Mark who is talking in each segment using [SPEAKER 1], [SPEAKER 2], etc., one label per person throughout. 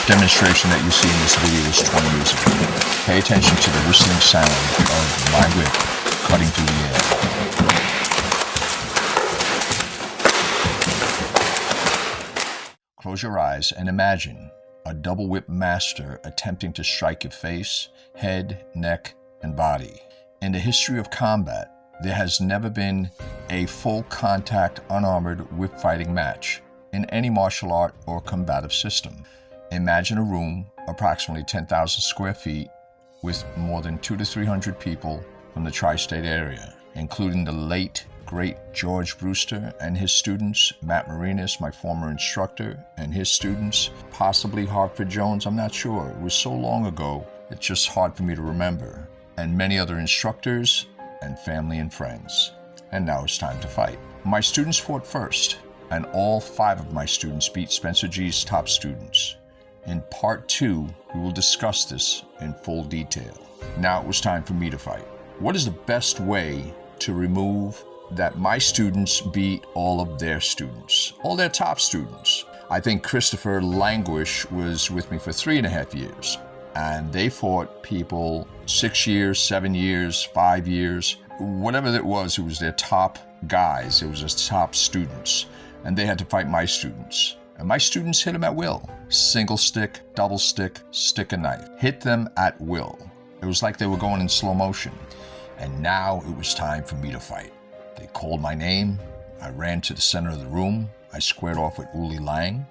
[SPEAKER 1] demonstration that you see in this video is 20 years ago. Pay attention to the whistling sound of my whip cutting through the air. Close your eyes and imagine a double whip master attempting to strike your face, head, neck, and body. In the history of combat, there has never been a full contact, unarmored whip fighting match in any martial art or combative system. Imagine a room approximately 10,000 square feet with more than 200 to 300 people from the tri-state area, including the late, great George Brewster and his students, Matt Marinas, my former instructor, and his students, possibly Hartford Jones, I'm not sure. It was so long ago, it's just hard for me to remember. And many other instructors and family and friends. And now it's time to fight. My students fought first, and all 5 of my students beat Spencer G's top students. In part 2, we will discuss this in full detail. Now it was time for me to fight. What is the best way to remove that my students beat all of their students, all their top students? I think Christopher Languish was with me for 3.5 years, and they fought people 6 years, 7 years, 5 years, whatever it was their top guys, it was their top students, and they had to fight my students. And my students hit them at will. Single stick, double stick, stick and knife. Hit them at will. It was like they were going in slow motion. And now it was time for me to fight. They called my name. I ran to the center of the room. I squared off with Uli Lang,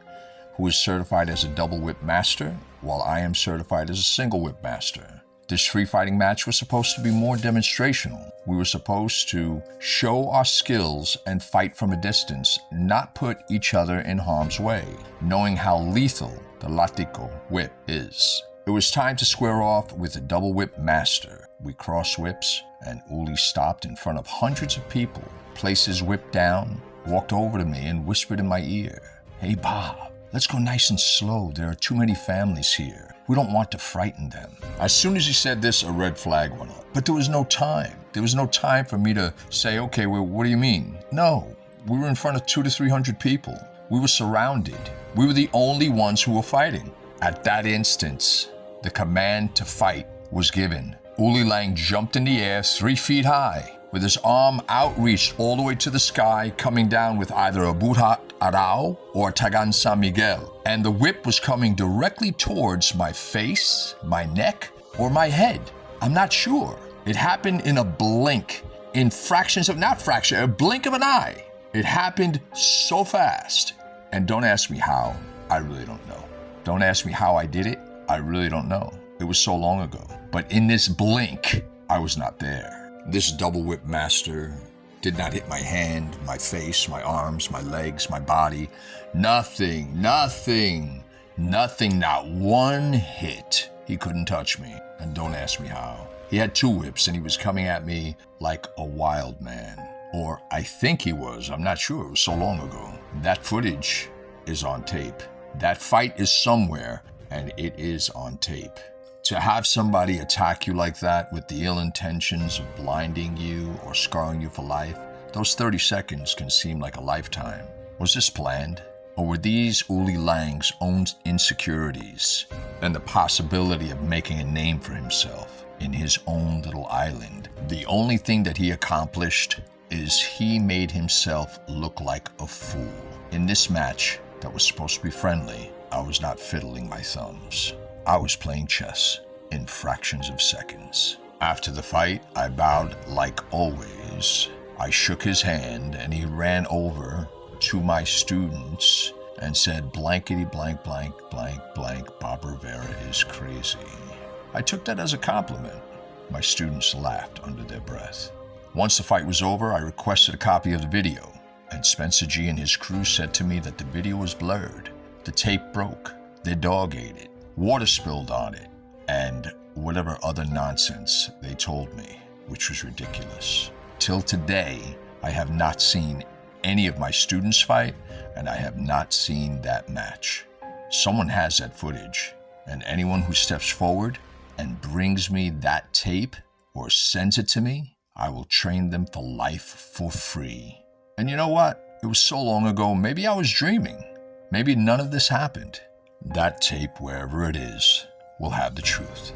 [SPEAKER 1] who is certified as a double whip master, while I am certified as a single whip master. This free fighting match was supposed to be more demonstrational. We were supposed to show our skills and fight from a distance, not put each other in harm's way, knowing how lethal the Latico whip is. It was time to square off with the double whip master. We crossed whips, and Uli stopped in front of hundreds of people, placed his whip down, walked over to me and whispered in my ear, "Hey Bob, let's go nice and slow. There are too many families here. We don't want to frighten them." As soon as he said this, a red flag went up. But there was no time. There was no time for me to say, okay, well, what do you mean? No, we were in front of 200 to 300 people. We were surrounded. We were the only ones who were fighting. At that instance, the command to fight was given. Uli Lang jumped in the air 3 feet high, with his arm outreached all the way to the sky, coming down with either a Buhat Arao or Tagan San Miguel. And the whip was coming directly towards my face, my neck, or my head. I'm not sure. It happened in a blink, in fractions of, not fraction, a blink of an eye. It happened so fast. And don't ask me how, I really don't know. Don't ask me how I did it, I really don't know. It was so long ago. But in this blink, I was not there. This double whip master did not hit my hand, my face, my arms, my legs, my body. Nothing, not one hit. He couldn't touch me, and don't ask me how. He had 2 whips, and he was coming at me like a wild man. Or I think he was, I'm not sure, it was so long ago. That footage is on tape. That fight is somewhere, and it is on tape. To have somebody attack you like that with the ill intentions of blinding you or scarring you for life, those 30 seconds can seem like a lifetime. Was this planned? Or were these Uli Lang's own insecurities and the possibility of making a name for himself in his own little island? The only thing that he accomplished is he made himself look like a fool. In this match that was supposed to be friendly, I was not fiddling my thumbs. I was playing chess in fractions of seconds. After the fight, I bowed like always. I shook his hand and he ran over to my students and said, blankety blank blank blank blank, Bob Rivera is crazy. I took that as a compliment. My students laughed under their breath. Once the fight was over, I requested a copy of the video, and Spencer G and his crew said to me that the video was blurred. The tape broke. Their dog ate it. Water spilled on it, and whatever other nonsense they told me, which was ridiculous. Till today, I have not seen any of my students fight, and I have not seen that match. Someone has that footage, and anyone who steps forward and brings me that tape or sends it to me, I will train them for life for free. And you know what? It was so long ago, maybe I was dreaming. Maybe none of this happened. That tape, wherever it is, will have the truth.